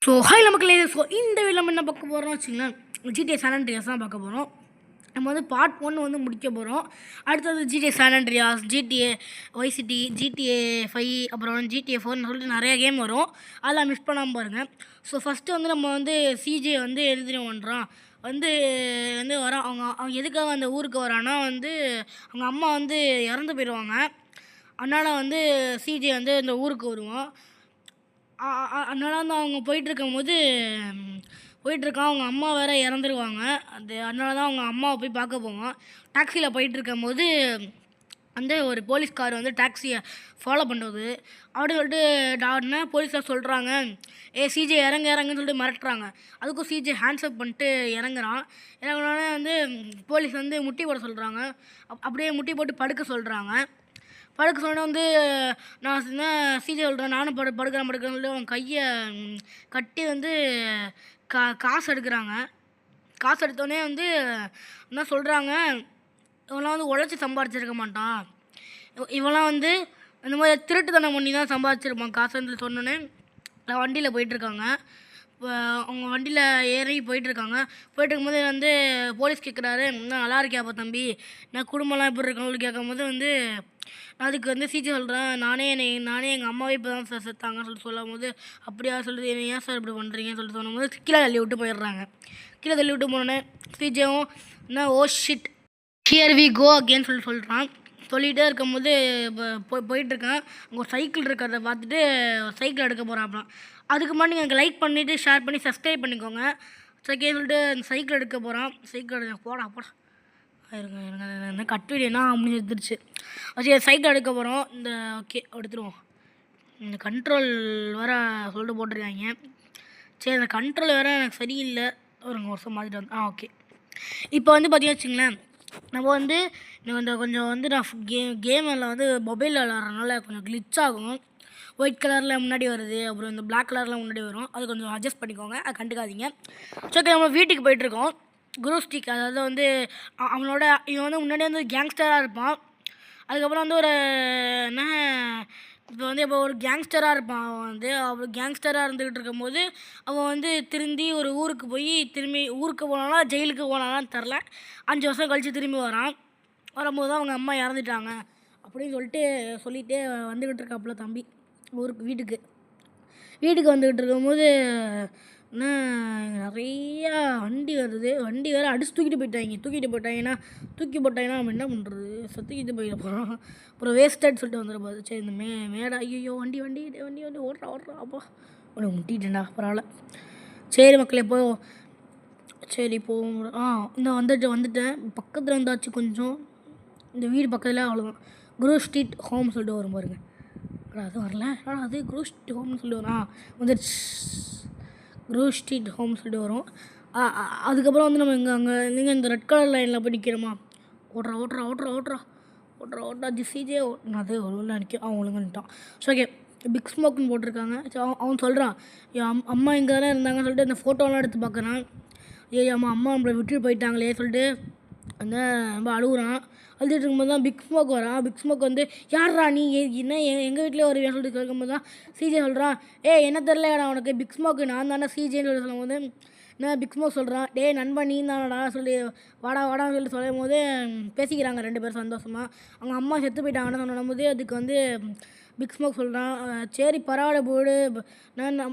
So hi நமக்கு இந்த video நம்ம என்ன பார்க்க போகிறோம் வச்சுங்களேன், ஜிடிஏ சான் ஆண்ட்ரியாஸ் தான் பார்க்க போகிறோம். நம்ம வந்து பார்ட் 1 வந்து முடிக்க போகிறோம். அடுத்தது GTA San Andreas, GTA Vice City, GTA 5, அப்புறம் ஜிடிஏ 4ன்னு சொல்லிட்டு நிறைய கேம் வரும். அதெல்லாம் மிஸ் பண்ணாமல் பாருங்கள். ஸோ ஃபஸ்ட்டு வந்து நம்ம வந்து சிஜே வந்து எழுதின பண்ணுறான் வந்து வந்து வரான். அவங்க எதுக்காக அந்த ஊருக்கு வரான்னா வந்து அவங்க அம்மா வந்து இறந்து போயிடுவாங்க. அதனால் வந்து சிஜே வந்து இந்த ஊருக்கு வருவான். அதனால் வந்து அவங்க போயிட்டுருக்கும்போது அவங்க அம்மா வேறு இறந்துருவாங்க. அதனால தான் அவங்க அம்மாவை போய் பார்க்க போவான். டாக்ஸியில் போயிட்டுருக்கும்போது வந்து ஒரு போலீஸ்கார் வந்து டாக்ஸியை ஃபாலோ பண்ணுறது அப்படின்னு சொல்லிட்டு டாட்னா போலீஸாக சொல்கிறாங்க, சிஜே இறங்குன்னு சொல்லிட்டு மிரட்டுறாங்க. அதுக்கும் சிஜே ஹேண்ட்ஸ்அப் பண்ணிட்டு இறங்குறான். இறங்குனோடனே வந்து போலீஸ் வந்து முட்டி போட சொல்கிறாங்க. அப்படியே முட்டி போட்டு படுக்க சொல்கிறாங்க. படுக்க சொன்ன வந்து நான் சிஜே சொல்கிறேன், நானும் படுக்கிறேன்னு சொல்லிட்டு அவன் கையை கட்டி வந்து காசு எடுக்கிறாங்க. காசு எடுத்தோடனே வந்து என்ன சொல்கிறாங்க, இவெல்லாம் வந்து உழைச்சி சம்பாதிச்சிருக்க மாட்டான், இவெல்லாம் வந்து இந்த மாதிரி திருட்டுத்தனம் பண்ணி தான் சம்பாதிச்சிருப்பான் காசுன்னு சொன்னோன்னே வண்டியில் போயிட்டுருக்காங்க. இப்போ அவங்க வண்டியில் ஏறி போயிட்டுருக்காங்க. போயிட்டுருக்கும்போது வந்து போலீஸ் கேட்குறாரு, நல்லா இருக்கியாப்பா தம்பி, நான் குடும்பம்லாம் எப்படி இருக்கணும்னு கேட்கும்போது வந்து அதுக்கு வந்து சிஜே சொல்கிறேன், நானே எங்கள் அம்மாவே இப்போ தான் சார் செத்தாங்கன்னு சொல்லிட்டு சொல்லும் போது, அப்படியா சொல்லிட்டு என்ன ஏன் சார் இப்படி பண்ணுறீங்கன்னு சொல்லிட்டு சொல்லும்போது கீழே தள்ளி விட்டு போயிடுறாங்க. கீழே தள்ளி விட்டு போனோடனே சிஜேவும் என்ன oh shit here we go அகேன்னு சொல்கிறான். சொல்லிகிட்டே இருக்கும்போது போயிட்டுருக்கேன். அங்கே ஒரு சைக்கிள் இருக்கிறத பார்த்துட்டு சைக்கிள் எடுக்க போகிறான். அதுக்கு முன்னாடி நீங்கள் எனக்கு லைக் பண்ணிவிட்டு ஷேர் பண்ணி சப்ஸ்கிரைப் பண்ணிக்கோங்க. ஓகே சொல்லிட்டு அந்த சைக்கிள் எடுக்க போகிறான். சைக்கிள் போடா இருங்க கட் வீடியோனா முடிஞ்சு எடுத்துருச்சு. ஓகே சைக்கிள் எடுக்க போகிறோம். இந்த ஓகே எடுத்துருவோம். இந்த கண்ட்ரோல் வேறு சொல்லிட்டு போட்டிருக்காங்க. சரி அந்த கண்ட்ரோல் வேறு எனக்கு சரியில்லை, ஒரு வருஷம் மாற்றிட்டு வந்து ஓகே. இப்போ வந்து பார்த்தீங்கன்னா வச்சுங்களேன், நம்ம வந்து கொஞ்சம் வந்து நான் கேமில் வந்து மொபைலில் விளாட்றதுனால கொஞ்சம் கிளிச் ஆகும். ஒயிட் கலரில் முன்னாடி வருது, அப்புறம் இந்த பிளாக் கலரில் முன்னாடி வரும். அது கொஞ்சம் அட்ஜஸ்ட் பண்ணிக்கோங்க, அது கண்டுக்காதீங்க. ஓகே நம்ம வீட்டுக்கு போயிட்டுருக்கோம். குரூஸ்டிக் அதாவது வந்து அவனோட இவன் வந்து முன்னாடி வந்து கேங்ஸ்டராக இருப்பான். அதுக்கப்புறம் வந்து ஒரு என்ன இப்போ ஒரு கேங்ஸ்டராக இருப்பான். அவன் கேங்ஸ்டராக இருந்துக்கிட்டு இருக்கும்போது அவன் வந்து திரும்பி ஒரு ஊருக்கு போய் திரும்பி ஊருக்கு போனானா ஜெயிலுக்கு போனானான்னு தெரில, 5 வருஷம் கழித்து திரும்பி வரும்போது தான் அவங்க அம்மா இறந்துட்டாங்க அப்படின்னு சொல்லிகிட்டே வந்துக்கிட்டு இருக்காப்புல தம்பி வீட்டுக்கு வந்துக்கிட்டு இருக்கும்போது நிறையா வண்டி வருது. வண்டி வேறு அடிச்சு தூக்கிட்டு போயிட்டாங்கன்னா நம்ம என்ன பண்ணுறது, தூக்கிட்டு போயிட போகிறோம். அப்புறம் வேஸ்டட் சொல்லிட்டு வந்துடுப்பாரு. சரி இந்த மேடை ஐயோ வண்டி ஓடுறா அப்பா உனக்கு முட்டிட்டேன்டா, பரவாயில்ல. சரி மக்களே சரி இந்த வந்துட்டேன் பக்கத்தில் வந்தாச்சு. கொஞ்சம் இந்த வீடு பக்கத்தில் அவ்வளோதான். குரூ ஸ்ட்ரீட் ஹோம் சொல்லிட்டு வரும் பாருங்க. அது வரல, அது குரூ ஸ்ட்ரீட் ஹோம்னு சொல்லிட்டு வரும். வந்துடுச்சு குரூ ஸ்ட்ரீட் ஹோம் சொல்லிட்டு வரும். அதுக்கப்புறம் வந்து நம்ம அங்கே இந்த ரெட் கலர் லைனில் போய் நிற்கிறோமா, ஓட்டுறா சிஜே அது ஒழுங்காக நிற்கும். அவன் ஒழுங்காக நின்ட்டான். ஸோ ஓகே பிக் ஸ்மோக்குன்னு போட்டிருக்காங்க. ஸோ அவன் சொல்கிறான், என் அம்மா இங்கே தானே இருந்தாங்கன்னு சொல்லிட்டு அந்த ஃபோட்டோலாம் எடுத்து பார்க்குறான். அம்மா நம்மளை விட்டுட்டு போயிட்டாங்களே சொல்லிட்டு ரொம்ப அழுகுறான். அழுதுட்டு இருக்கும்போது தான் பிக் ஸ்மோக் வரான். பிக் ஸ்மோக் வந்து யாரா நீ என்ன எங்கள் வீட்டிலே வருவேன்னு சொல்லிட்டு கேட்கும்போது தான் சிஜே சொல்கிறான், என்ன தெரிலடா உனக்கு, பிக் ஸ்மோக்கு நான் தானே சிஜேன்னு சொல்லி சொல்லும் போது என்ன பிக் ஸ்மோக் சொல்கிறான், நண்பன் நீ தானடா சொல்லி வாடான்னு சொல்லி சொல்லும் போது பேசிக்கிறாங்க 2 பேரும் சந்தோஷமாக. அவங்க அம்மா செத்து போயிட்டாங்கன்னு சொல்லும்போது அதுக்கு வந்து பிக் ஸ்மோக் சொல்கிறான், சரி பரவாயில்ல போடு,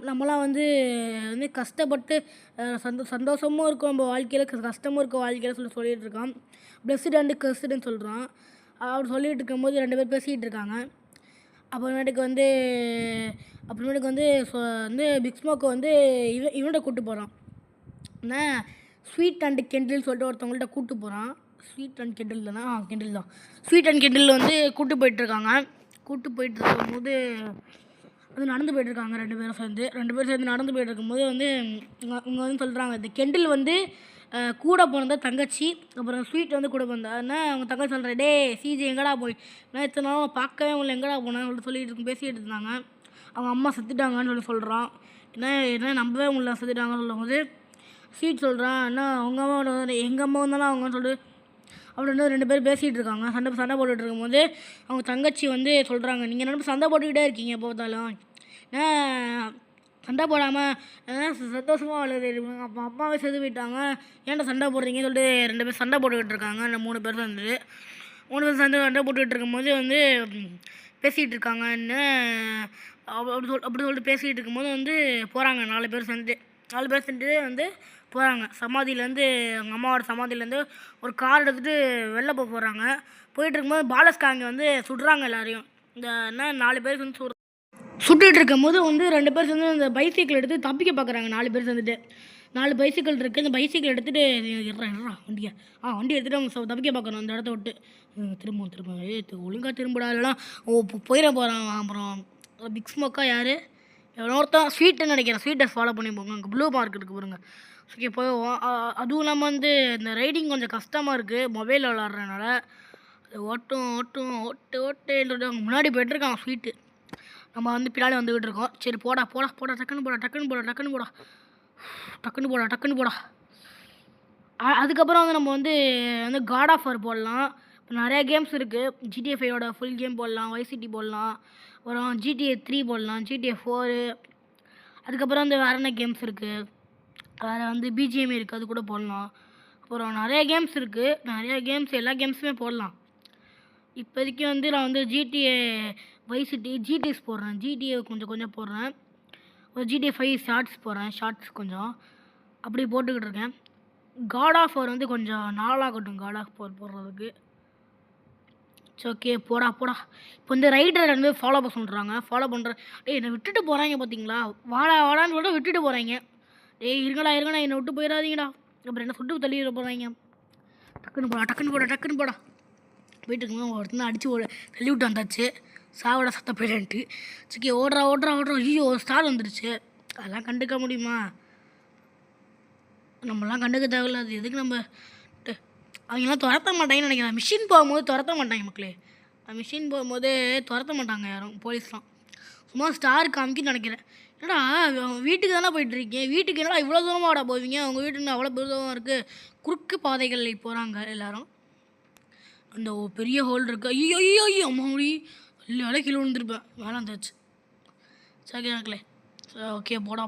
நம்மளாம் வந்து கஷ்டப்பட்டு சந்தோஷமும் இருக்கும் நம்ம வாழ்க்கையில், கஷ்டமும் இருக்கும் வாழ்க்கையில் சொல்லிட்டு இருக்கான். பிளஸ்டு அண்டு கர்ஸ்டுன்னு சொல்கிறான். அப்படி சொல்லிகிட்டு இருக்கும்போது 2 பேர் பேசிகிட்டு இருக்காங்க. அப்புறமேட்டுக்கு வந்து பிக் ஸ்மோக்கை வந்து இவன்கிட்ட கூப்பிட்டு போகிறான். ஸ்வீட் அண்ட் கெண்டில் சொல்லிட்டு ஒருத்தவங்கள்ட்ட கூப்பிட்டு போகிறான். ஸ்வீட் அண்ட் கெண்டில் தானே, கெண்டில் தான். ஸ்வீட் அண்ட் கெண்டில் வந்து கூப்பிட்டு போயிட்டுருக்காங்க. இருக்கும்போது வந்து நடந்து போயிட்டுருக்காங்க 2 பேரும் சேர்ந்து நடந்து போயிட்டு இருக்கும்போது வந்து இங்கே வந்து சொல்கிறாங்க, இந்த கெண்டில் வந்து கூட போனதா தங்கச்சி, அப்புறம் ஸ்வீட் வந்து கூட போனதா. அவங்க தங்கச்சி சொல்கிறேன், சிஜே எங்கடா போய் நான் இத்தனை நாள் பார்க்கவே உங்களை எங்கடா போனேன்னு சொல்லிட்டு பேசிகிட்டு இருந்தாங்க. அவங்க அம்மா செத்துட்டாங்கன்னு சொல்கிறான். என்ன நம்பவே முடியல செத்துட்டாங்கன்னு சொல்லும்போது ஸ்வீட் சொல்கிறான், அவங்க அம்மா எங்கள் அம்மா வந்தாலும் அவங்கன்னு சொல்லிட்டு அப்படின்னு 2 பேர் பேசிகிட்டு இருக்காங்க. சண்டை போட்டுகிட்டு இருக்கும்போது அவங்க தங்கச்சி வந்து சொல்கிறாங்க, நீங்கள் சண்டை போட்டுக்கிட்டே இருக்கீங்க எப்போ பார்த்தாலும், சண்டை போடாமல் சந்தோஷமாக விளையாடு. அப்போ அம்மாவே செது போயிட்டாங்க. ஏன்டா சண்டை போடுறீங்கன்னு சொல்லிட்டு 2 பேர் சண்டை போட்டுக்கிட்டு இருக்காங்க. அந்த 3 பேர் சேர்ந்துட்டு 3 பேர் சண்டை போட்டுக்கிட்டு இருக்கும்போது வந்து பேசிகிட்டு இருக்காங்கன்னு அப்படி சொல்லிட்டு பேசிகிட்டு இருக்கும்போது வந்து போகிறாங்க 4 பேர் சேர்ந்துட்டு வந்து போகிறாங்க. சமாதியிலேருந்து அவங்க அம்மாவோட சமாதியிலேருந்து ஒரு கார் எடுத்துகிட்டு வெளில போகிறாங்க. போயிட்டு இருக்கும்போது பாலஸ்காங்க வந்து சுடுறாங்க எல்லாரையும். இந்த என்ன 4 பேர் வந்து சுட்டுட்டு இருக்கும்போது வந்து 2 பேர் சேர்ந்து அந்த பைசைக்கிள் எடுத்து தப்பிக்க பார்க்குறாங்க. 4 பேர் சேர்ந்துட்டு 4 பைசைக்கிள் இருக்குது. அந்த பைசைக்கிள் எடுத்துகிட்டு வண்டியை வண்டி எடுத்துகிட்டு அவங்க தப்பிக்க பார்க்குறோம் அந்த இடத்த விட்டு. திரும்ப ஒழுங்காக திரும்படா இல்லைனா போயிட போகிறான். அப்புறம் பிக் ஸ்மோக்காக யார் ஒருத்தன் ஸ்வீட்டுன்னு நினைக்கிறேன். ஸ்வீட்டை ஃபாலோ பண்ணி போங்க. அங்கே ப்ளூ மார்க் இருக்குது பாருங்க. ஓகே போவோம். அதுவும் இல்லாமல் வந்து இந்த ரைடிங் கொஞ்சம் கஷ்டமாக இருக்குது மொபைலில் விளாட்றதுனால. ஓட்டுன்றது அவங்க முன்னாடி போய்ட்டுருக்கான் ஸ்வீட்டு. நம்ம வந்து பின்னாடி வந்துக்கிட்டு இருக்கோம். சரி போடா டக்குன்னு போடா. அதுக்கப்புறம் வந்து நம்ம வந்து காட் ஆஃப் வார் போடலாம். இப்போ நிறையா கேம்ஸ் இருக்குது. GTA 5 ஃபுல் கேம் போடலாம். வைஸ் சிட்டி போடலாம். அப்புறம் GTA 3 போடலாம். GTA 4. அதுக்கப்புறம் வந்து வேறு என்ன கேம்ஸ் இருக்குது, வேறு வந்து BGM இருக்குது, அது கூட போடலாம். அப்புறம் நிறைய கேம்ஸ் இருக்குது. எல்லா கேம்ஸுமே போடலாம். இப்போதைக்கு வந்து நான் வந்து GTA வைஸ் சிட்டி GTS போடுறேன். GTA கொஞ்சம் போடுறேன். ஒரு GTA 5 ஷார்ட்ஸ் கொஞ்சம் அப்படி போட்டுக்கிட்டு இருக்கேன். காட் ஆஃப் வார் வந்து கொஞ்சம் நாளாகட்டும் காட் ஆஃப் வார் போடுறதுக்கு. சரி ஓகே போடா. இப்போ வந்து ரைடரை வந்து ஃபாலோ பண்ண சொல்கிறாங்க. ஃபாலோ பண்ணுறேன். என்னை விட்டுட்டு போகிறாங்க பார்த்தீங்களா, வாடான்னு சொல்லிட்டு விட்டுட்டு போகிறாங்க. இருங்கடா என்னை விட்டு போயிடாதீங்கடா. அப்புறம் என்ன சுட்டு தள்ளிட போகிறாங்க. டக்குன்னு போடா. போயிட்டு இருக்கும்போது ஒருத்தர் அடித்து தள்ளி விட்டு வந்தாச்சு. சாவோட சத்த போயிடன்ட்டு. சரி ஓடுறா. ஐயோ ஒரு ஸ்டார் வந்துடுச்சு. அதெல்லாம் கண்டுக்க முடியுமா? நம்மளாம் கண்டுக்க தேவையில்ல. அது எதுக்கு நம்ம அவங்களாம் துரத்த மாட்டாங்கன்னு நினைக்கிறேன். மிஷின் போகும்போது துரத்த மாட்டாங்க மக்களே. மிஷின் போகும்போது துரத்த மாட்டாங்க யாரும் போலீஸ்லாம். சும்மா ஸ்டார் காமிக்கின்னு நினைக்கிறேன். என்னடா வீட்டுக்கு தானே போயிட்டுருக்கீங்க, வீட்டுக்கு என்னடா இவ்வளோ தூரமாகடா போவீங்க, அவங்க வீட்டுன்னு அவ்வளோ தூரம் இருக்குது. குறுக்கு பாதைகளில் போகிறாங்க எல்லோரும். அந்த பெரிய ஹோல் இருக்குது. ஐயோ அம்மாடி இல்லை கீழே விழுந்துருப்பேன். வேலை வந்தாச்சு. சரி மக்களே ஓகே போடா.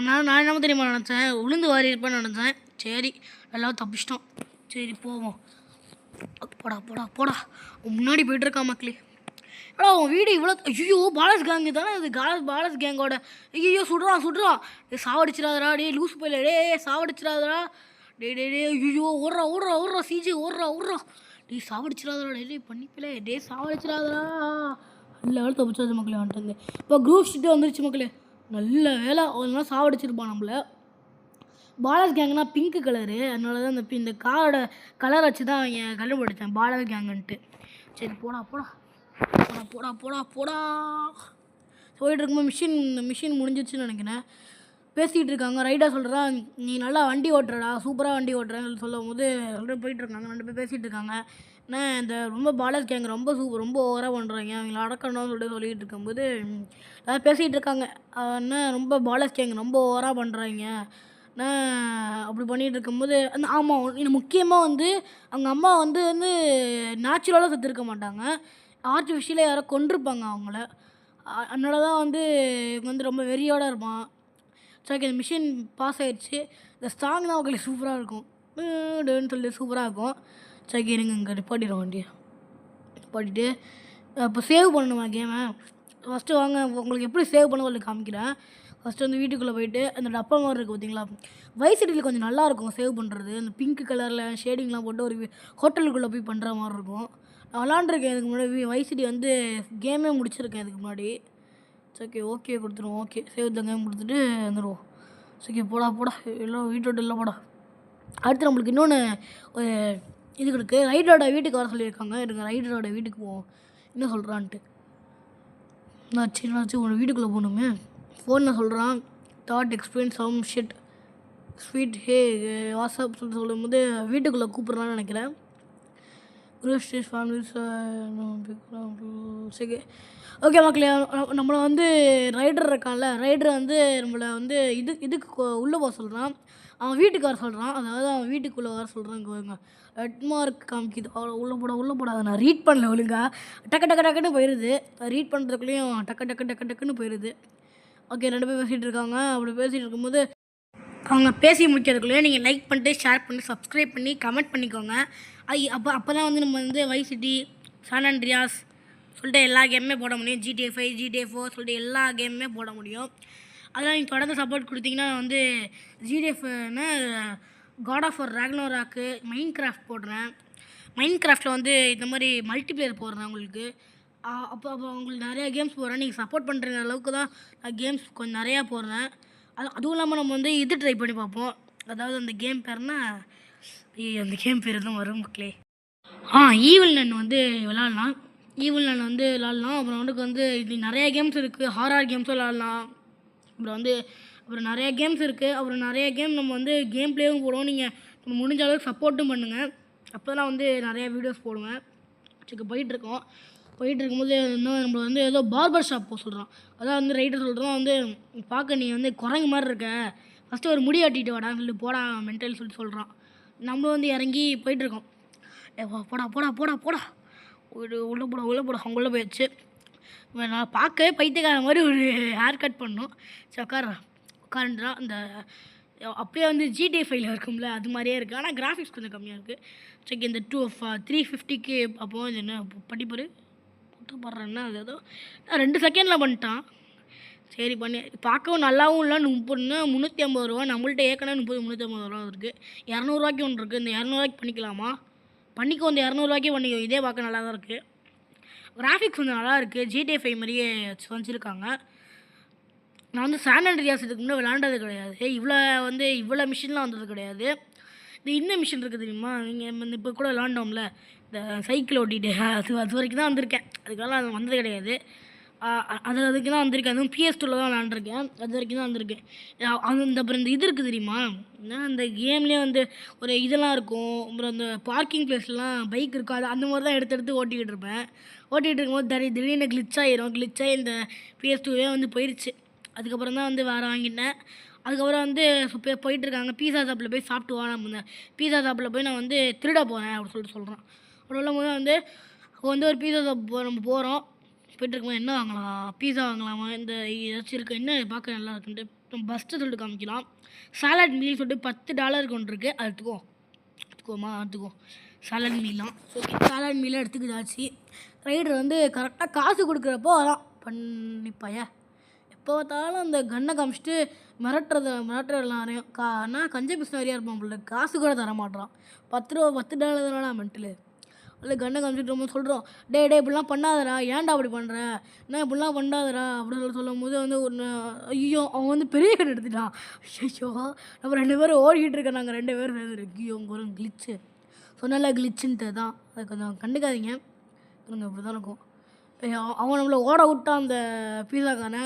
நான் என்ன தெரியுமா நினச்சேன், உளுந்து வாரி இருப்பேன்னு நினச்சேன். சரி எல்லாம் தப்பிச்சிட்டோம். சரி போவோம். போடா முன்னாடி போய்ட்டுருக்கான் மக்களே. ஆனால் அவன் வீடு இவ்வளோ ஐயோ பாலஸ் கேங்கு தானே அது. பாலஸ் கேங்கோட ஐயோ சுடுறான். சாவடிச்சிடாதடா லூஸ் போயில சாவடிச்சிடாதடா. ஐயோ ஓடுறா சிஜி ஓடுறா. சாவடிச்சிடாதடா பண்ணிப்பிலே சாவடிச்சிடாதடா. நல்ல வேலை தப்பிச்சாச்சு மக்களே வந்துட்டு. இப்போ குரூப் ஷீட்டு வந்துருச்சு மக்களே. நல்ல வேலை அதெல்லாம் சாவடிச்சிருப்பான் நம்மள. பாலஸ் கேங்குனா பிங்க் கலரு, அதனால தான் இந்த காரோட கலர் வச்சு தான் அவங்க கண்டுபிடிச்சேன் பாலஸ் கேங்குன்ட்டு. சரி போடா. போயிட்டு இருக்கும்போது மிஷின் முடிஞ்சிச்சுன்னு நினைக்கிறேன். பேசிகிட்டு இருக்காங்க. ரைடாக சொல்கிறான், நீ நல்லா வண்டி ஓட்டுறடா, சூப்பராக வண்டி ஓட்டுறேன்னு சொல்லும் போது போயிட்டுருக்காங்க. 2 பேர் பேசிகிட்டு இருக்காங்க. ஏன்னா இந்த ரொம்ப பாலஸ் கேங் ரொம்ப ஓவராக பண்ணுறாங்க, அவங்கள அடக்கணும்னு சொல்லிகிட்டு இருக்கும்போது எல்லாம் பேசிகிட்டு இருக்காங்க. என்ன ரொம்ப பாலஸ் கேங் ரொம்ப ஓவராக பண்ணுறாங்க அப்படி பண்ணிகிட்டு இருக்கும்போது ஆமாம் இன்னும் முக்கியமாக வந்து அவங்க அம்மா வந்து நேச்சுரலாக செத்துருக்க மாட்டாங்க, ஆர்டிஃபிஷியலாக யாரோ கொண்டிருப்பாங்க அவங்கள. அதனால தான் வந்து இவங்க வந்து ரொம்ப வெறியோடு இருப்பான். ஸோ ஓகே மிஷின் பாஸ் ஆகிடுச்சு. இந்த சாங் தான் உங்களுக்கு சூப்பராக இருக்கும், சொல்லி சூப்பராக இருக்கும். சரி இருங்க இங்கே நிப்பாட்டிடுவோம் வண்டியை. நிப்பாட்டிட்டு இப்போ சேவ் பண்ணணுமா கேமை. ஃபஸ்ட்டு வாங்க உங்களுக்கு எப்படி சேவ் பண்ண சொல்லி காமிக்கிறேன். ஃபஸ்ட்டு வந்து வீட்டுக்குள்ளே போய்ட்டு அந்த டப்பா மாதிரி இருக்குது பார்த்தீங்களா, வைஸ் சிட்டியில் கொஞ்சம் நல்லாயிருக்கும் சேவ் பண்ணுறது. அந்த பிங்க் கலரில் ஷேடிங்லாம் போட்டு ஒரு ஹோட்டலுக்குள்ளே போய் பண்ணுற மாதிரி இருக்கும். நான் விளாண்டுருக்கேன் இதுக்கு முன்னாடி. வைஸ் சிட்டி வந்து கேமே முடிச்சிருக்கேன் இதுக்கு முன்னாடி. சரி ஓகே கொடுத்துருவோம். ஓகே சேவ் த கேம் கொடுத்துட்டு வந்துடுவோம். சரி போடா எல்லாம் வீட்டோட இல்லை போடா. அடுத்து நம்மளுக்கு இன்னொன்று இது இருக்குது, ரைடரோட வீட்டுக்கு வர சொல்லியிருக்காங்க. எனக்கு ரைடரோட வீட்டுக்கு போவோம் என்ன சொல்கிறான்ட்டு. நான் உங்கள் வீட்டுக்குள்ளே போகணுமே. ஃபோனில் சொல்கிறான், that experience some shit sweet what's up சொல்லும்போது வீட்டுக்குள்ளே கூப்பிட்றான்னு நினைக்கிறேன். ஃபேமிலிஸ் சரி ஓகே மக்களே. நம்மளை வந்து ரைடர் இருக்கான்ல, ரைடர் வந்து நம்மளை வந்து இதுக்கு உள்ளே போக சொல்கிறான், அவன் வீட்டுக்கு வர சொல்கிறான். அதாவது அவன் வீட்டுக்குள்ளே வர சொல்கிறாங்க. ரெட் மார்க் காமிக்குது, அவ்வளோ உள்ளே போட அதை நான் ரீட் பண்ணல ஒழுங்கா. டக்குன்னு போயிடுது. ரீட் பண்ணுறதுக்குள்ளேயும் டக்குன்னு போயிடுது. ஓகே 2 பேர் பேசிகிட்டு இருக்காங்க. அப்படி பேசிகிட்டு இருக்கும்போது அவங்க பேசி முடிக்கிறதுக்குள்ளேயே நீங்கள் லைக் பண்ணிட்டு ஷேர் பண்ணி சப்ஸ்கிரைப் பண்ணி கமெண்ட் பண்ணிக்கோங்க. அப்போ தான் வந்து நம்ம வந்து வைஸ் சிட்டி, சான் ஆண்ட்ரியாஸ் சொல்லிட்டு எல்லா கேமுமே போட முடியும். GTA 5, GTA 4 சொல்லிட்டு எல்லா கேமுமே போட முடியும். அதெல்லாம் நீங்கள் தொடர்ந்து சப்போர்ட் கொடுத்தீங்கன்னா வந்து GTA 5னா காட் ஆஃப் வார் ராக்னரோக்கு, மைண்ட் கிராஃப்ட் போடுறேன். மைண்ட் கிராஃப்டில் வந்து இந்த மாதிரி மல்டிப்ளேயர் போடுறேன் உங்களுக்கு. அப்போ உங்களுக்கு நிறையா கேம்ஸ் போடுறேன். நீங்கள் சப்போர்ட் பண்ணுற அளவுக்கு தான் நான் கேம்ஸ் கொஞ்சம் நிறையா போடுறேன். அதுவும் இல்லாமல் நம்ம வந்து இது ட்ரை பண்ணி பார்ப்போம். அதாவது அந்த கேம் பேர்னா அந்த கேம் பேர் தான் வரும் மக்களே. ஈவில் நன் வந்து விளாட்லாம். ஈவில் நன் வந்து விளாட்லாம். அப்புறம் வந்து இது நிறையா கேம்ஸ் இருக்குது. ஹாரர் கேம்ஸும் விளாட்லாம். அப்புறம் நிறையா கேம்ஸ் இருக்குது. அப்புறம் நிறைய கேம் நம்ம வந்து கேம் பிளேவும் போடுவோம். நீங்கள் முடிஞ்ச அளவுக்கு சப்போர்ட்டும் பண்ணுங்கள். அப்போதான் வந்து நிறையா வீடியோஸ் போடுவேன். சரி போயிட்டு இருக்கும்போது இன்னும் நம்மளை வந்து ஏதோ பார்பர் ஷாப் போக சொல்கிறான். அதான் வந்து ரைட்டர் சொல்கிறான் வந்து பார்க்க நீ வந்து குரங்கு மாதிரி இருக்க, ஃபஸ்ட்டு ஒரு முடி ஆட்டிட்டு வாடான்னு சொல்லி போடா மென்டல் சொல்கிறான். நம்மளும் வந்து இறங்கி போயிட்டுருக்கோம். போடா போடா போடா போடா உள்ளே போடா அவங்கள போயிடுச்சு. நான் பார்க்கவே பைத்தியக்கார மாதிரி ஒரு ஹேர் கட் பண்ணோம். சரி உட்காருன்றான். அந்த அப்படியே வந்து GTA 5 இருக்கும்ல அது மாதிரியே இருக்குது. ஆனால் கிராஃபிக்ஸ் கொஞ்சம் கம்மியாக இருக்குது. சரி இந்த 350க்கு அப்போது இது என்ன படிப்பார் போடுறேன்னா அது ஏதோ 2 செகண்டில் பண்ணிட்டான். சரி பண்ணி பார்க்கவும் நல்லாவும் இல்லை. 350 ரூபா. நம்மள்ட்ட ஏற்கனவே 350 ரூபா இருக்குது. 200 ஒன்று இருக்குது. இந்த 200 பண்ணிக்கலாமா? பண்ணிக்கோ. இந்த 200 பண்ணிக்கோ. இதே பார்க்க நல்லா தான் இருக்குது. கிராஃபிக்ஸ் கொஞ்சம் நல்லா இருக்குது. GTA 5 மாதிரியே வச்சுருக்காங்க. நான் வந்து சான் ஆண்ட்ரியாஸ் இதுக்கு முன்னே விளாண்டது கிடையாது. இவ்வளோ மிஷின்லாம் வந்தது கிடையாது. இந்த மிஷின் இருக்குது தெரியுமா? நீங்கள் இப்போ கூட விளாண்டோம்ல இந்த சைக்கிள் ஓட்டிகிட்டு அது வரைக்கும் தான் வந்திருக்கேன். அதுக்கெல்லாம் அது வந்தது கிடையாது. அதுக்கு தான் வந்திருக்கேன். அதுவும் PS2 தான் விளாண்டுருக்கேன். அது வரைக்கும் தான் வந்திருக்கேன். அப்புறம் இந்த இது இருக்குது தெரியுமா? அந்த கேம்லேயே வந்து ஒரு இதெல்லாம் இருக்கும். அப்புறம் அந்த பார்க்கிங் பிளேஸ்லாம் பைக் இருக்கும். அந்த மாதிரி தான் எடுத்து ஓட்டிக்கிட்டு இருப்பேன். ஓட்டிகிட்டு இருக்கும்போது திடீர்னு கிளிச் ஆகி இந்த PS2வே வந்து போயிடுச்சு. அதுக்கப்புறம் தான் வந்து வேறு வாங்கிட்டேன். அதுக்கப்புறம் வந்து போயிட்டுருக்காங்க. பீஸா ஷாப்பில் போய் சாப்பிட்டு வா. நம்ம பீஸா ஷாப்பில் போய் நான் வந்து திருட போகிறேன் அப்படின்னு சொல்கிறான். அப்படி சொல்லும்போது வந்து வந்து ஒரு பீஸா ஷாப் நம்ம போகிறோம். போய்ட்டுருக்கும்போது என்ன வாங்கலாம்? பீஸா வாங்கலாமா? இந்த ஏதாச்சும் இருக்குது என்ன பார்க்க நல்லா இருக்குன்ட்டு நம்ம பஸ்ட்டு சொல்லிட்டு காமிக்கலாம். சாலட் மீல் சொல்லிட்டு $10 ஒன்று இருக்குது. அது எடுத்துக்குவோம். சாலட் மீலாம் ஓகே. சாலட் மீலாம் எடுத்துக்கிட்டாச்சு. ரைடர் வந்து கரெக்டாக காசு கொடுக்குறப்போ வரான் பண்ணிப்பாயா. எப்போ பார்த்தாலும் அந்த கன்னை காமிச்சிட்டு மிரட்டுறதுலாம் ஆனால் கஞ்ச பிஸ் நிறையா இருப்பான் பிள்ளை. காசு கூட தர மாட்டான். $10 மென்டலு. இல்லை கண்ணை காமிச்சிட்டு ரொம்ப சொல்கிறோம். டே இப்படிலாம் பண்ணாதடா, ஏன்டா அப்படி பண்ணுற, என்ன இப்படிலாம் பண்ணாதடா அப்படின்னு சொல்லும் போது வந்து ஒன்று ஐயோ அவன் வந்து பெரிய கண் எடுத்துட்டான். ஐயோ நம்ம 2 பேரும் ஓடிக்கிட்டு இருக்கோம். நாங்கள் 2 பேரும் சேர்ந்து ஐயோ உங்க ஒரு கிளிச்சு சொன்னால கிளிச்சுன்ட்டு தான். அதை கொஞ்சம் கண்டுக்காதீங்க. கொஞ்சம் இப்படி தான் இருக்கும். அவன் நம்மளை ஓட விட்டான் அந்த பீஸாக்கான.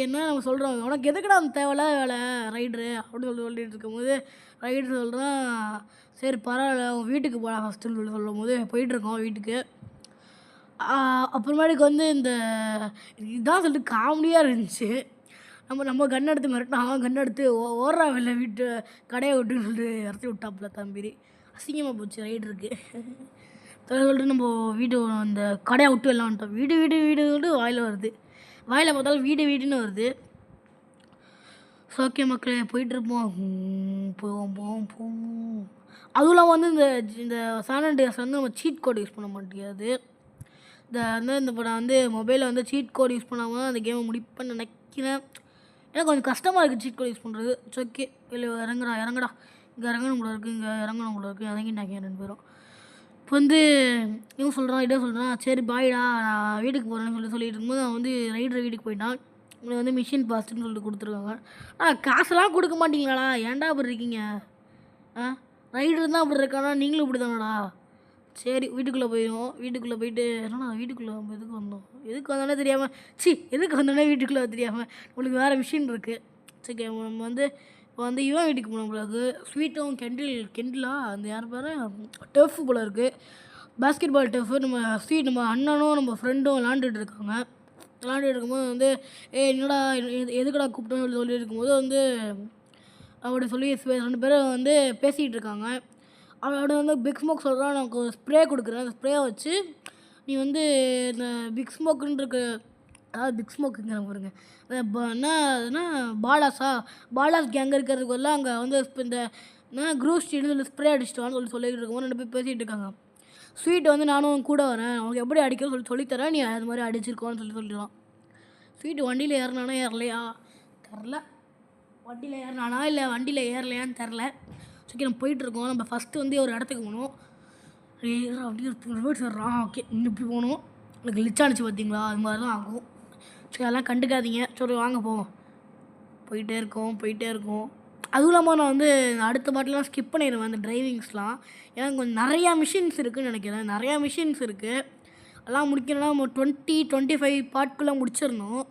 என்ன நம்ம சொல்கிறோம், உனக்கு எதுக்குடா அந்த தேவையில்ல வேலை ரைடரு அப்படின்னு சொல்லிட்டு இருக்கும்போது ரைடர் சொல்கிறான் சரி பரவாயில்ல உன் வீட்டுக்கு போகலாம் ஃபஸ்ட்டுன்னு சொல்லும் போது போயிட்டுருக்கோம் வீட்டுக்கு. அப்புறமேட்டுக்கு வந்து இந்த இதான் சொல்லிட்டு காமெடியாக இருந்துச்சு. நம்ம கன் எடுத்து மிரட்டினா அவன் கன் எடுத்து ஓடுறா வெளில வீட்டு கடையை விட்டுன்னு சொல்லிட்டு இறத்தி விட்டாப்புல தம்பிரி. அசிங்கமாக போச்சு ரைடருக்கு. சொல்லிட்டு நம்ம வீட்டு அந்த கடையை விட்டு எல்லாம் வந்துட்டோம். வீடு வாயில் வருது. வாயில் பார்த்தாலும் வீடுன்னு வருது. ஸோ ஓகே மக்களே போயிட்டுருப்போம். போவோம். அதுவும் இல்லாமல் வந்து இந்த சான் ஆண்ட்ரியாஸ் வந்து நம்ம சீட் கோட் யூஸ் பண்ண முடியாது. இப்போ நான் வந்து மொபைலில் வந்து சீட் கோட் யூஸ் பண்ணாமல் அந்த கேமை முடிப்பேன்னு நினைக்கிறேன். எனக்கு கொஞ்சம் கஷ்டமாக இருக்குது சீட் கோட் யூஸ் பண்ணுறது. It's okay. இல்லை இறங்கடா இங்கே இறங்கணும் கூட இருக்குது இறங்கிட்டாங்க 2 பேரும். இப்போ வந்து இவன் சொல்கிறான் சரி பாய்டா நான் வீட்டுக்கு போகிறேன்னு சொல்லிட்டு இருக்கும்போது அவன் வந்து ரைடர் வீட்டுக்கு போயிட்டான். உங்களை வந்து மிஷின் பாஸ்ட்டுன்னு சொல்லிட்டு கொடுத்துருக்காங்க. காசெல்லாம் கொடுக்க மாட்டீங்களாடா, ஏன்டா அப்படி இருக்கீங்க? ரைடர் தான் அப்படி இருக்கானா, நீங்களும் இப்படி தானடா. சரி வீட்டுக்குள்ளே போயிட்டு என்னன்னா வீட்டுக்குள்ளே நம்ம எதுக்கு வந்தோன்னே தெரியாமல் எதுக்கு வந்தோடனே வீட்டுக்குள்ளே தெரியாமல் நம்மளுக்கு வேறு மிஷின் இருக்குது. சரி நம்ம வந்து இப்போ வந்து இவன் வீட்டுக்கு போன பிறகு ஸ்வீட்டும் கெண்டிலா அந்த யார் பேர் டஃப் போல் இருக்குது. பாஸ்கெட் பால் டஃப்பு நம்ம அண்ணனும் நம்ம ஃப்ரெண்டும் விளாண்டுட்டு இருக்கும்போது வந்து என்னடா எதுக்கடா கூப்பிட்டோன்னு சொல்லி இருக்கும்போது வந்து அப்படி சொல்லி 2 பேரும் வந்து பேசிகிட்டு இருக்காங்க. அவனோட வந்து பிக் ஸ்மோக் சொல்கிறான் எனக்கு ஸ்ப்ரே கொடுக்குறேன். அந்த ஸ்ப்ரேயை வச்சு நீ வந்து இந்த பிக் ஸ்மோக்குன்னு இருக்க அதாவது பிக் ஸ்மோக்குங்கிற பாருங்க. என்ன பாலாஸ் கேங் இருக்கிறதுக்குள்ள அங்கே வந்து இந்த குரூப் ஸ்ட்ரீட்டில் ஸ்ப்ரே அடிச்சிட்டான்னு சொல்லிட்டு இருக்கோம். 2 பேர் பேசிகிட்டு இருக்காங்க. ஸ்வீட் வந்து நானும் கூட வரேன், அவனுக்கு எப்படி அடிக்கணும்னு சொல்லித்தரேன், நீ அது மாதிரி அடிச்சிருக்கோன்னு சொல்லிடுவான். ஸ்வீட் வண்டியில் ஏறினானா ஏறலையா தெரில, வண்டியில் ஏறினானா இல்லை வண்டியில் ஏறலையான்னு தெரில. ஓகே, நம்ம போயிட்டுருக்கோம். நம்ம ஃபஸ்ட்டு வந்து ஒரு இடத்துக்கு போகணும். அப்படியே சொல்கிறான். ஓகே, இன்னும் இப்படி போகணும். எனக்கு லிச்சானிச்சு பார்த்தீங்களா, அது மாதிரி தான் ஆகும். சரி, அதெல்லாம் கண்டுக்காதீங்க. சரி வாங்க போவோம். போயிட்டே இருக்கோம். அதுவும் இல்லாமல் நான் வந்து அடுத்த பாட்டிலாம் ஸ்கிப் பண்ணிடுவேன் அந்த டிரைவிங்ஸ்லாம். ஏன்னா கொஞ்சம் நிறையா மிஷின்ஸ் இருக்குதுன்னு நினைக்கிறேன். நிறையா மிஷின்ஸ் இருக்குது. அதெல்லாம் முடிக்கணும்னா நம்ம 20-25 பார்ட்குள்ளே முடிச்சிடணும்.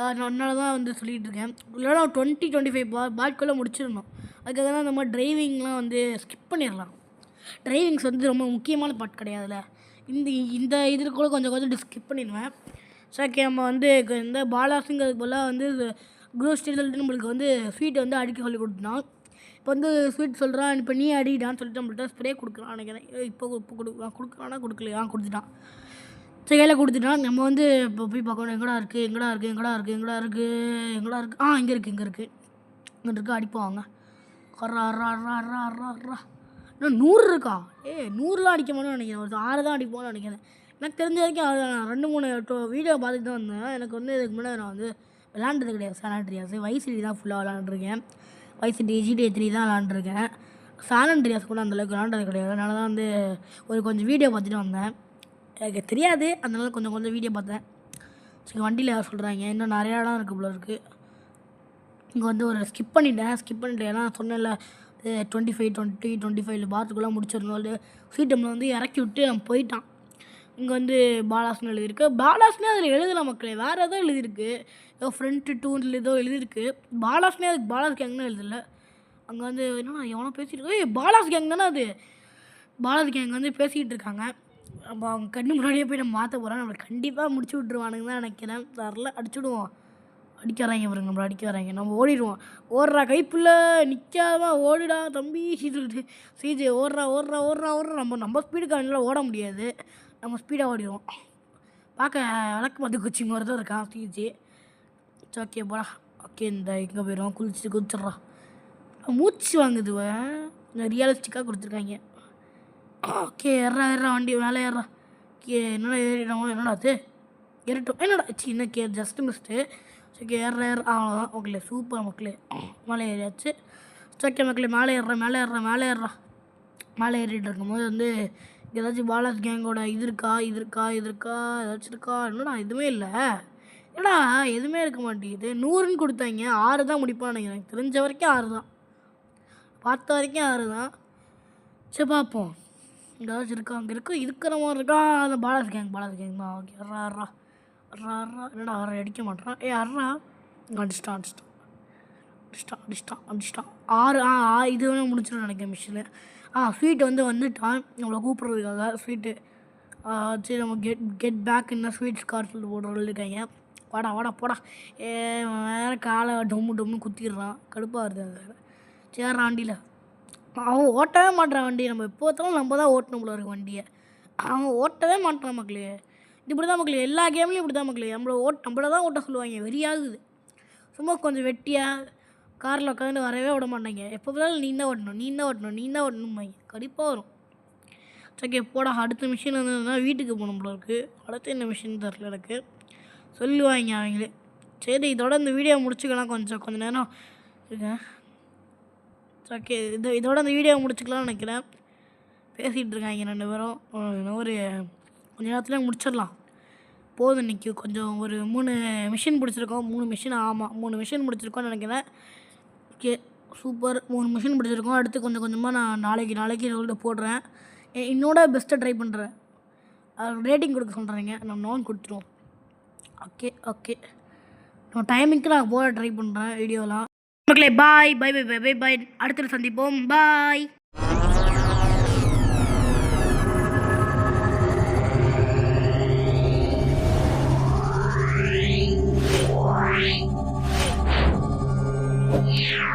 அதனால தான் வந்து சொல்லிகிட்டு இருக்கேன். இல்லைனா 20-25 பார்ட்குள்ளே முடிச்சிடணும். அதுக்காக தான் இந்த மாதிரி டிரைவிங்லாம் வந்து ஸ்கிப் பண்ணிடலாம். டிரைவிங்ஸ் வந்து ரொம்ப முக்கியமான பார்ட் கிடையாதுல்ல. இந்த இதில் கூட கொஞ்சம் ஸ்கிப் பண்ணிடுவேன். ஓகே, நம்ம வந்து இந்த பாலாஸுங்கிறதுக்கு போல் வந்து குரூப் ஸ்டேஜில் நம்மளுக்கு வந்து ஸ்வீட்டை வந்து அடிக்க சொல்லி கொடுத்துட்டான். இப்போ வந்து ஸ்வீட் சொல்கிறான், இப்போ நீ அடிடான்னு சொல்லிட்டு நம்மள்ட்ட ஸ்ப்ரே கொடுக்குறான் நினைக்கிறேன். இப்போ கொடுக்குறானா கொடுக்கலையா, கொடுத்துட்டான். சரி, கையில் கொடுத்துட்டான். நம்ம வந்து இப்போ போய் பார்க்கணும். எங்கடா இருக்குது இங்கே இருக்குது அடிப்பாங்க. இன்னும் 100 இருக்கா? 100லாம் அடிக்க மாட்டோம்னு நினைக்கிறேன். ஒரு 6 தான் அடிப்போம்னு நினைக்கிறேன். எனக்கு தெரிஞ்ச வரைக்கும் நான் 2-3 வீடியோ பார்த்துட்டு தான் வந்தேன். எனக்கு வந்து இதுக்கு முன்னாடி நான் வந்து விளாண்டது கிடையாது சான் ஆண்ட்ரியாஸ். வைஸ் சிட்டி தான் ஃபுல்லாக விளாண்டுருக்கேன். வைஸ் சிட்டி GTA 3 தான் விளாண்டுருக்கேன். சான் ஆண்ட்ரியாஸ் கூட அந்தளவுக்கு விளாண்டது கிடையாது. அதனால தான் வந்து கொஞ்சம் வீடியோ பார்த்துட்டு வந்தேன். எனக்கு தெரியாது, அதனால கொஞ்சம் வீடியோ பார்த்தேன். சரி, வண்டியில் யார் சொல்கிறாங்க, இன்னும் நிறையா இடம் இருக்குது போல இருக்குது. இங்கே வந்து ஒரு ஸ்கிப் பண்ணிட்டேன். ஏன்னா சொன்னேன்ல 25 பாத்துக்குள்ளே முடிச்சிடணும். சீட்டமில் வந்து இறக்கி விட்டு நம்ம போயிட்டான். இங்கே வந்து பாலாஸ்னு எழுதியிருக்கு. பாலாஸ்னே அதில் எழுதலாம் மக்களே, வேறு எதாவது எழுதியிருக்கு. ஏதோ ஃப்ரண்ட்டு 2 ஏதோ எழுதியிருக்கு. பாலாஸ்னே அதுக்கு பாலாஸ் கேங்னு எழுதலை. அங்கே வந்து என்னன்னா எவனோ பேசிட்டு பாலாஸ் கேங் தானே அது. பாலாஸ் கேங் வந்து பேசிக்கிட்டு இருக்காங்க. நம்ம அவங்க கண்ணு முன்னாடியே போய் நம்ம மாற்ற போகிறோம். நம்மளை கண்டிப்பாக முடிச்சு விட்ருவானுங்க தான் நினைக்கிறேன். வரல அடிச்சுடுவோம். அடிக்க வராங்க. நம்ம ஓடிடுவோம். ஓடுறா கைப்புள்ள நிற்காம ஓடுடா தம்பி. சிஜே ஓடுறா. நம்ம ஸ்பீடுக்கு அவனால ஓட முடியாது. நம்ம ஸ்பீடாக ஓடிடுவோம். பார்க்க விளக்கு பார்த்து குச்சி மாதிரி தான் இருக்கான் சிஜே. சரி, ஓகே போடா. ஓகே, இந்த இங்கே போயிடும். குதிச்சிட்றான். மூச்சு வாங்குது. ரியலிஸ்டிக்காக கொடுத்துருக்காங்க. ஓகே, ஏறா வண்டி மேலே ஏறா. என்னடா என்னடா அது ஏறட்டும். என்னடா இன்னும் ஜஸ்ட் மிஸ்ட்டு. ஓகே, ஏற அவ்வளோதான். ஓகே, சூப்பர் மக்களே, மேலே ஏறியாச்சு. ஓகே மக்களே, மேலே ஏறுறா. மேலே ஏறிட்டு இருக்கும்போது வந்து ஏதாச்சும் பாலாஸ் கேங்கோட இது இருக்கா ஏதாச்சும் இருக்கா? என்னடா எதுவுமே இல்லை. ஏன்னா எதுவுமே இருக்க மாட்டேங்குது. 100ன்னு கொடுத்தாங்க. 6 தான் முடிப்பான்னு நினைக்கிறேன். தெரிஞ்ச வரைக்கும் 6 தான், பார்த்த வரைக்கும் 6 தான். சரி பார்ப்போம். ஏதாச்சும் இருக்கா? அங்கே இருக்கிற மாதிரி இருக்கா? அந்த பாலாஸ் கேங் தான். ஓகே, அர்றா. என்னடா அடிக்க மாட்டேறான். அர்றா. அடிச்சிட்டான். 6 இது வேணும் முடிச்சிடும் நினைக்கிறேன் மிஷினு. ஸ்வீட் வந்து வந்துட்டான் நம்மளை கூப்பிட்றதுக்காக. ஸ்வீட்டு சரி, நம்ம கெட் பேக் என்ன ஸ்வீட்ஸ் கார் சொல்லி போடுறதுக்காங்க. வாடா போடா. வேறு காலை டொம்மு குத்திடுறான். கடுப்பாக வருது அது. சரி, வண்டியில் அவன் ஓட்டவே மாட்டான் வண்டி. நம்ம எப்போ பார்த்தாலும் நம்ம தான் ஓட்டணும் போல இருக்கு வண்டியை. அவன் ஓட்டவே மாட்டான் மக்களே. இப்படி தான் மக்களே, எல்லா கேம்லேயும் இப்படி தான் மக்களே. நம்மளை தான் ஓட்ட சொல்லுவாங்க. வெறியாகுது. சும்மா கொஞ்சம் வெட்டியாக காரில் உட்காந்து வரவே விட மாட்டாங்க. எப்போ பார்த்தாலும் நீ தான் ஓட்டணும் கடிப்பாக வரும். ஓகே போடா. அடுத்த மிஷின் வந்ததுன்னா வீட்டுக்கு போகணும் போல இருக்குது. அடுத்து என்ன மிஷின் தெரில எனக்கு, சொல்லுவாங்க அவங்களே. சரி, இதோட இந்த வீடியோ முடிச்சுக்கலாம். கொஞ்சம் நேரம் இருக்கேன். ஓகே, இதோட இந்த வீடியோ முடிச்சுக்கலாம்னு நினைக்கிறேன். பேசிகிட்டு இருக்காங்க 2 பேரும். ஒரு கொஞ்ச நேரத்தில் முடிச்சிடலாம். போதும் இன்றைக்கி கொஞ்சம் ஒரு 3 மிஷின் பிடிச்சிருக்கோம். 3 மிஷின், ஆமாம் 3 மிஷின் முடிச்சிருக்கோன்னு நினைக்கிறேன். Okay, super. 3 மிஷின் பிடிச்சிருக்கோம். அடுத்து கொஞ்சமாக நான் நாளைக்கு சொல்லிட்டு போடுறேன். என்னோட பெஸ்ட்டை ட்ரை பண்ணுறேன். ரேட்டிங் கொடுக்க சொல்கிறேங்க. நம்ம 9 கொடுத்துருவோம். ஓகே நம்ம டைமிங்க்கு நான் போட ட்ரை பண்ணுறேன் வீடியோலாம். மக்களே, பாய். அடுத்த சந்திப்போம். பாய். Yeah.